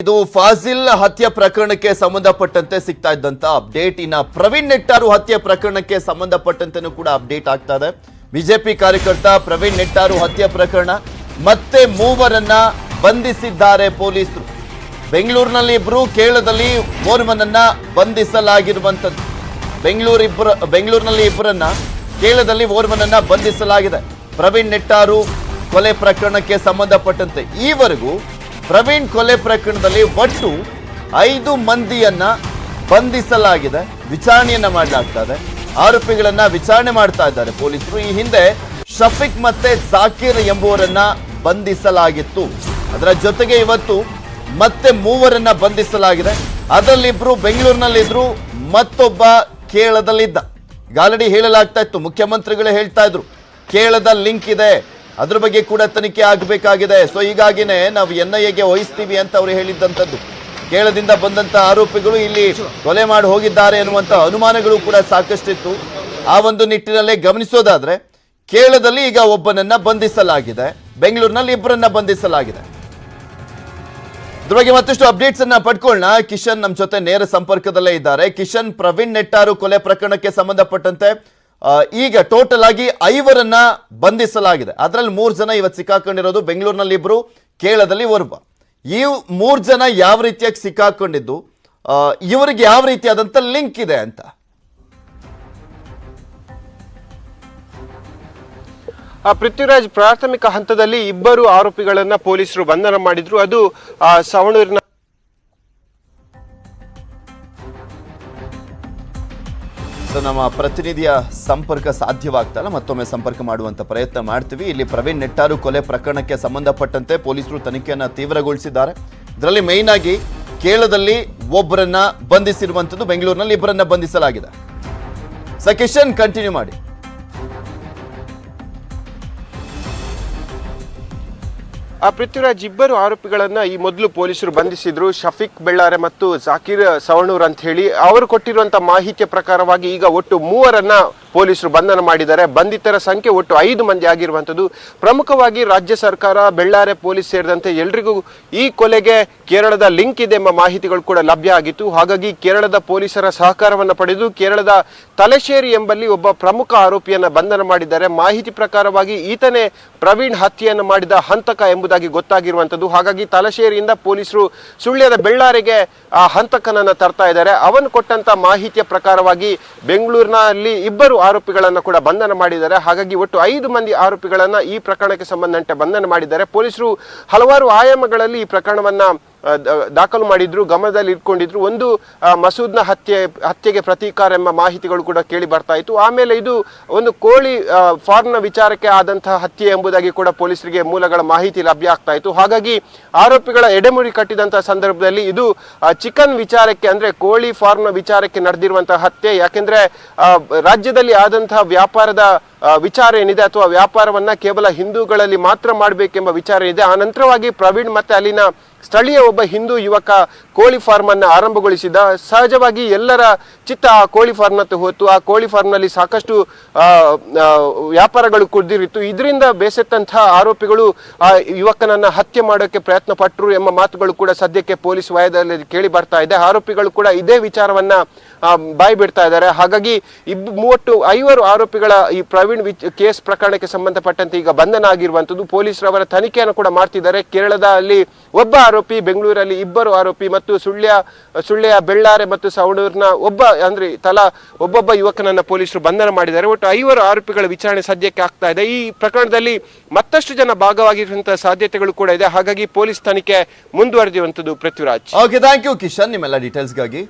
ಇದು ಫಾಜಿಲ್ ಹತ್ಯೆ ಪ್ರಕರಣಕ್ಕೆ ಸಂಬಂಧಪಟ್ಟಂತೆ ಸಿಗ್ತಾ ಇದ್ದಂತ ಅಪ್ಡೇಟ್. ಇನ್ನ ಪ್ರವೀಣ್ ನೆಟ್ಟಾರು ಹತ್ಯೆ ಪ್ರಕರಣಕ್ಕೆ ಸಂಬಂಧಪಟ್ಟಂತೆನೂ ಕೂಡ ಅಪ್ಡೇಟ್ ಆಗ್ತಾ ಇದೆ. ಬಿಜೆಪಿ ಕಾರ್ಯಕರ್ತ ಪ್ರವೀಣ್ ನೆಟ್ಟಾರು ಹತ್ಯೆ ಪ್ರಕರಣ ಮತ್ತೆ ಮೂವರನ್ನ ಬಂಧಿಸಿದ್ದಾರೆ ಪೊಲೀಸರು. ಬೆಂಗಳೂರಿನಲ್ಲಿ ಇಬ್ರು, ಕೇರಳದಲ್ಲಿ ಓರ್ವನನ್ನ ಬಂಧಿಸಲಾಗಿರುವಂತದ್ದು. ಬೆಂಗಳೂರಿನಲ್ಲಿ ಇಬ್ಬರನ್ನ, ಕೇರಳದಲ್ಲಿ ಓರ್ವನನ್ನ ಬಂಧಿಸಲಾಗಿದೆ. ಪ್ರವೀಣ್ ನೆಟ್ಟಾರು ಕೊಲೆ ಪ್ರಕರಣಕ್ಕೆ ಸಂಬಂಧಪಟ್ಟಂತೆ ಈವರೆಗೂ ಪ್ರವೀಣ್ ಕೊಲೆ ಪ್ರಕರಣದಲ್ಲಿ ಒಟ್ಟು 5 ಮಂದಿಯನ್ನ ಬಂಧಿಸಲಾಗಿದೆ. ವಿಚಾರಣೆಯನ್ನ ಮಾಡಲಾಗ್ತಾ ಇದೆ. ಆರೋಪಿಗಳನ್ನ ವಿಚಾರಣೆ ಮಾಡ್ತಾ ಇದ್ದಾರೆ ಪೊಲೀಸರು. ಈ ಹಿಂದೆ ಶಫೀಕ್ ಮತ್ತೆ ಜಾಕೀರ್ ಎಂಬುವರನ್ನ ಬಂಧಿಸಲಾಗಿತ್ತು. ಅದರ ಜೊತೆಗೆ ಇವತ್ತು ಮತ್ತೆ ಮೂವರನ್ನ ಬಂಧಿಸಲಾಗಿದೆ. ಅದರಲ್ಲಿಬ್ರು ಬೆಂಗಳೂರಿನಲ್ಲಿದ್ರು, ಮತ್ತೊಬ್ಬ ಕೇರಳದಲ್ಲಿದ್ದ. ಈಗ ಆಲ್ರೆಡಿ ಹೇಳಲಾಗ್ತಾ ಇತ್ತು, ಮುಖ್ಯಮಂತ್ರಿಗಳೇ ಹೇಳ್ತಾ ಇದ್ರು ಕೇರಳದ ಲಿಂಕ್ ಇದೆ, ಅದ್ರ ಬಗ್ಗೆ ಕೂಡ ತನಿಖೆ ಆಗಬೇಕಾಗಿದೆ. ಸೊ ಹೀಗಾಗಿನೇ ನಾವು NIAಗೆ ವಹಿಸ್ತೀವಿ ಅಂತ ಅವರು ಹೇಳಿದ್ದಂಥದ್ದು. ಕೇರಳದಿಂದ ಬಂದಂತ ಆರೋಪಿಗಳು ಇಲ್ಲಿ ಕೊಲೆ ಮಾಡಿ ಹೋಗಿದ್ದಾರೆ ಎನ್ನುವಂತ ಅನುಮಾನಗಳು ಕೂಡ ಸಾಕಷ್ಟಿತ್ತು. ಆ ಒಂದು ನಿಟ್ಟಿನಲ್ಲೇ ಗಮನಿಸೋದಾದ್ರೆ ಕೇರಳದಲ್ಲಿ ಈಗ ಒಬ್ಬನನ್ನ ಬಂಧಿಸಲಾಗಿದೆ, ಬೆಂಗಳೂರಿನಲ್ಲಿ ಇಬ್ಬರನ್ನ ಬಂಧಿಸಲಾಗಿದೆ. ಇದ್ರ ಬಗ್ಗೆ ಮತ್ತಷ್ಟು ಅಪ್ಡೇಟ್ಸ್ ಅನ್ನ ಪಡ್ಕೊಳ್ಳೋಣ. ಕಿಶನ್ ನಮ್ಮ ಜೊತೆ ನೇರ ಸಂಪರ್ಕದಲ್ಲೇ ಇದ್ದಾರೆ. ಕಿಶನ್, ಪ್ರವೀಣ್ ನೆಟ್ಟಾರು ಕೊಲೆ ಪ್ರಕರಣಕ್ಕೆ ಸಂಬಂಧಪಟ್ಟಂತೆ ಈಗ ಟೋಟಲ್ ಆಗಿ 5ರನ್ನ ಬಂಧಿಸಲಾಗಿದೆ. ಅದರಲ್ಲಿ 3 ಜನ ಇವತ್ತು ಸಿಕ್ಕಾಕೊಂಡಿರೋದು. ಬೆಂಗಳೂರಿನಲ್ಲಿ ಇಬ್ರು, ಕೇರಳದಲ್ಲಿ ಒಬ್ಬ. ಈ 3 ಜನ ಯಾವ ರೀತಿಯಾಗಿ ಸಿಕ್ಕಾಕೊಂಡಿದ್ದು, ಇವರಿಗೆ ಯಾವ ರೀತಿಯಾದಂತ ಲಿಂಕ್ ಇದೆ ಅಂತ? ಪೃಥ್ವಿರಾಜ್, ಪ್ರಾಥಮಿಕ ಹಂತದಲ್ಲಿ ಇಬ್ಬರು ಆರೋಪಿಗಳನ್ನ ಪೊಲೀಸರು ಬಂಧನ ಮಾಡಿದ್ರು. ಅದು ಸವಣೂರಿನ ನಮ್ಮ ಪ್ರತಿನಿಧಿಯ ಸಂಪರ್ಕ ಸಾಧ್ಯವಾಗ್ತಾ ಇಲ್ಲ. ಮತ್ತೊಮ್ಮೆ ಸಂಪರ್ಕ ಮಾಡುವಂತ ಪ್ರಯತ್ನ ಮಾಡ್ತೀವಿ. ಇಲ್ಲಿ ಪ್ರವೀಣ್ ನೆಟ್ಟಾರು ಕೊಲೆ ಪ್ರಕರಣಕ್ಕೆ ಸಂಬಂಧಪಟ್ಟಂತೆ ಪೊಲೀಸರು ತನಿಖೆಯನ್ನ ತೀವ್ರಗೊಳಿಸಿದ್ದಾರೆ. ಇದರಲ್ಲಿ ಮೈನ್ ಆಗಿ ಕೇರಳದಲ್ಲಿ ಒಬ್ಬರನ್ನ ಬಂಧಿಸಿರುವಂತದ್ದು, ಬೆಂಗಳೂರಿನಲ್ಲಿ ಇಬ್ಬರನ್ನ ಬಂಧಿಸಲಾಗಿದೆ. ಕಿಶನ್, ಕಂಟಿನ್ಯೂ ಮಾಡಿ. ಪೃಥ್ವಿರಾಜ್, ಇಬ್ಬರು ಆರೋಪಿಗಳನ್ನ ಈ ಮೊದಲು ಪೊಲೀಸರು ಬಂಧಿಸಿದ್ರು. ಶಫೀಕ್ ಬೆಳ್ಳಾರೆ ಮತ್ತು ಜಾಕೀರ್ ಸವಣೂರ್ ಅಂತ ಹೇಳಿ. ಅವರು ಕೊಟ್ಟಿರುವಂತಹ ಮಾಹಿತಿಯ ಪ್ರಕಾರವಾಗಿ ಈಗ ಒಟ್ಟು 3ರನ್ನ ಪೊಲೀಸರು ಬಂಧನ ಮಾಡಿದ್ದಾರೆ. ಬಂಧಿತರ ಸಂಖ್ಯೆ ಒಟ್ಟು 5 ಮಂದಿ ಆಗಿರುವಂಥದ್ದು. ಪ್ರಮುಖವಾಗಿ ರಾಜ್ಯ ಸರ್ಕಾರ, ಬೆಳ್ಳಾರೆ ಪೊಲೀಸ್ ಸೇರಿದಂತೆ ಎಲ್ರಿಗೂ ಈ ಕೊಲೆಗೆ ಕೇರಳದ ಲಿಂಕ್ ಇದೆ ಎಂಬ ಮಾಹಿತಿಗಳು ಕೂಡ ಲಭ್ಯ ಆಗಿತ್ತು. ಹಾಗಾಗಿ ಕೇರಳದ ಪೊಲೀಸರ ಸಹಕಾರವನ್ನು ಪಡೆದು ಕೇರಳದ ತಲಶೇರಿ ಎಂಬಲ್ಲಿ ಒಬ್ಬ ಪ್ರಮುಖ ಆರೋಪಿಯನ್ನ ಬಂಧನ ಮಾಡಿದ್ದಾರೆ. ಮಾಹಿತಿ ಪ್ರಕಾರವಾಗಿ ಈತನೇ ಪ್ರವೀಣ್ ಹತ್ಯೆಯನ್ನು ಮಾಡಿದ ಹಂತಕ ಎಂಬುದಾಗಿ ಗೊತ್ತಾಗಿರುವಂಥದ್ದು. ಹಾಗಾಗಿ ತಲಶೇರಿಯಿಂದ ಪೊಲೀಸರು ಸುಳ್ಯದ ಬೆಳ್ಳಾರಿಗೆ ಆ ಹಂತಕನನ್ನ ತರ್ತಾ ಇದ್ದಾರೆ. ಅವನು ಕೊಟ್ಟಂತ ಮಾಹಿತಿಯ ಪ್ರಕಾರವಾಗಿ ಬೆಂಗಳೂರಿನಲ್ಲಿ ಇಬ್ಬರು ಆರೋಪಿಗಳನ್ನ ಕೂಡ ಬಂಧನ ಮಾಡಿದ್ದಾರೆ. ಹಾಗಾಗಿ ಒಟ್ಟು 5 ಮಂದಿ ಆರೋಪಿಗಳನ್ನ ಈ ಪ್ರಕರಣಕ್ಕೆ ಸಂಬಂಧಂತೆ ಬಂಧನ ಮಾಡಿದ್ದಾರೆ. ಪೊಲೀಸರು ಹಲವಾರು ಆಯಾಮಗಳಲ್ಲಿ ಈ ಪ್ರಕರಣವನ್ನ ದಾಖಲು ಮಾಡಿದ್ರು, ಗಮನದಲ್ಲಿ ಇಟ್ಕೊಂಡಿದ್ರು. ಒಂದು ಮಸೂದ್ನ ಹತ್ಯೆಗೆ ಪ್ರತೀಕಾರ ಎಂಬ ಮಾಹಿತಿಗಳು ಕೂಡ ಕೇಳಿ ಬರ್ತಾ ಇತ್ತು. ಆಮೇಲೆ ಇದು ಒಂದು ಕೋಳಿ ಫಾರ್ಮ್ನ ವಿಚಾರಕ್ಕೆ ಆದಂತಹ ಹತ್ಯೆ ಎಂಬುದಾಗಿ ಕೂಡ ಪೊಲೀಸರಿಗೆ ಮೂಲಗಳ ಮಾಹಿತಿ ಲಭ್ಯ ಆಗ್ತಾ ಇತ್ತು. ಹಾಗಾಗಿ ಆರೋಪಿಗಳ ಎಡೆಮುರಿ ಕಟ್ಟಿದಂತಹ ಸಂದರ್ಭದಲ್ಲಿ ಇದು ಚಿಕನ್ ವಿಚಾರಕ್ಕೆ, ಅಂದ್ರೆ ಕೋಳಿ ಫಾರ್ಮ್ನ ವಿಚಾರಕ್ಕೆ ನಡೆದಿರುವಂತಹ ಹತ್ಯೆ. ಯಾಕೆಂದ್ರೆ ರಾಜ್ಯದಲ್ಲಿ ಆದಂತಹ ವ್ಯಾಪಾರದ ವಿಚಾರ ಏನಿದೆ, ಅಥವಾ ವ್ಯಾಪಾರವನ್ನ ಕೇವಲ ಹಿಂದೂಗಳಲ್ಲಿ ಮಾತ್ರ ಮಾಡಬೇಕೆಂಬ ವಿಚಾರ ಇದೆ. ಆ ನಂತರವಾಗಿ ಪ್ರವೀಣ್ ಮತ್ತೆ ಅಲ್ಲಿನ ಸ್ಥಳೀಯ ಒಬ್ಬ ಹಿಂದೂ ಯುವಕ ಕೋಳಿ ಫಾರ್ಮ್ ಅನ್ನು ಆರಂಭಗೊಳಿಸಿದ. ಸಹಜವಾಗಿ ಎಲ್ಲರ ಚಿತ್ತ ಆ ಕೋಳಿ ಫಾರ್ಮ್ನತ್ತ ಹೋತು. ಆ ಕೋಳಿ ಫಾರ್ಮ್ನಲ್ಲಿ ಸಾಕಷ್ಟು ವ್ಯಾಪಾರಗಳು ಕುಡಿದಿರಿತ್ತು. ಇದರಿಂದ ಬೇಸತ್ತಂತಹ ಆರೋಪಿಗಳು ಆ ಯುವಕನನ್ನ ಹತ್ಯೆ ಮಾಡೋಕೆ ಪ್ರಯತ್ನ ಪಟ್ಟರು ಎಂಬ ಮಾತುಗಳು ಕೂಡ ಸದ್ಯಕ್ಕೆ ಪೊಲೀಸ್ ವಲಯದಲ್ಲಿ ಕೇಳಿ ಬರ್ತಾ ಇದೆ. ಆರೋಪಿಗಳು ಕೂಡ ಇದೇ ವಿಚಾರವನ್ನ ಬಾಯಿ ಬಿಡ್ತಾ ಇದ್ದಾರೆ. ಹಾಗಾಗಿ ಒಟ್ಟು 5 ಆರೋಪಿಗಳ ಈ ಪ್ರವೀಣ್ ಕೇಸ್ ಪ್ರಕರಣಕ್ಕೆ ಸಂಬಂಧಪಟ್ಟಂತೆ ಈಗ ಬಂಧನ ಆಗಿರುವಂತದ್ದು. ಪೊಲೀಸರು ಅವರ ತನಿಖೆಯನ್ನು ಕೂಡ ಮಾಡ್ತಿದ್ದಾರೆ. ಕೇರಳದಲ್ಲಿ ಒಬ್ಬ ಆರೋಪಿ, ಬೆಂಗಳೂರಲ್ಲಿ ಇಬ್ಬರು ಆರೋಪಿ ಮತ್ತು ಸುಳ್ಯ ಬೆಳ್ಳಾರೆ ಮತ್ತು ಸವಣೂರಿನ ಒಬ್ಬೊಬ್ಬ ಯುವಕನನ್ನ ಪೊಲೀಸರು ಬಂಧನ ಮಾಡಿದ್ದಾರೆ. ಒಟ್ಟು 5 ಆರೋಪಿಗಳ ವಿಚಾರಣೆ ಸದ್ಯಕ್ಕೆ ಆಗ್ತಾ ಇದೆ. ಈ ಪ್ರಕರಣದಲ್ಲಿ ಮತ್ತಷ್ಟು ಜನ ಭಾಗವಾಗಿರುವಂತಹ ಸಾಧ್ಯತೆಗಳು ಕೂಡ ಇದೆ. ಹಾಗಾಗಿ ಪೊಲೀಸ್ ತನಿಖೆ ಮುಂದುವರೆದಿರುವಂತದ್ದು. Prithviraj, okay, thank you Kishan, ನಿಮ್ಮೆಲ್ಲ ಡೀಟೇಲ್ಸ್ಗಾಗಿ.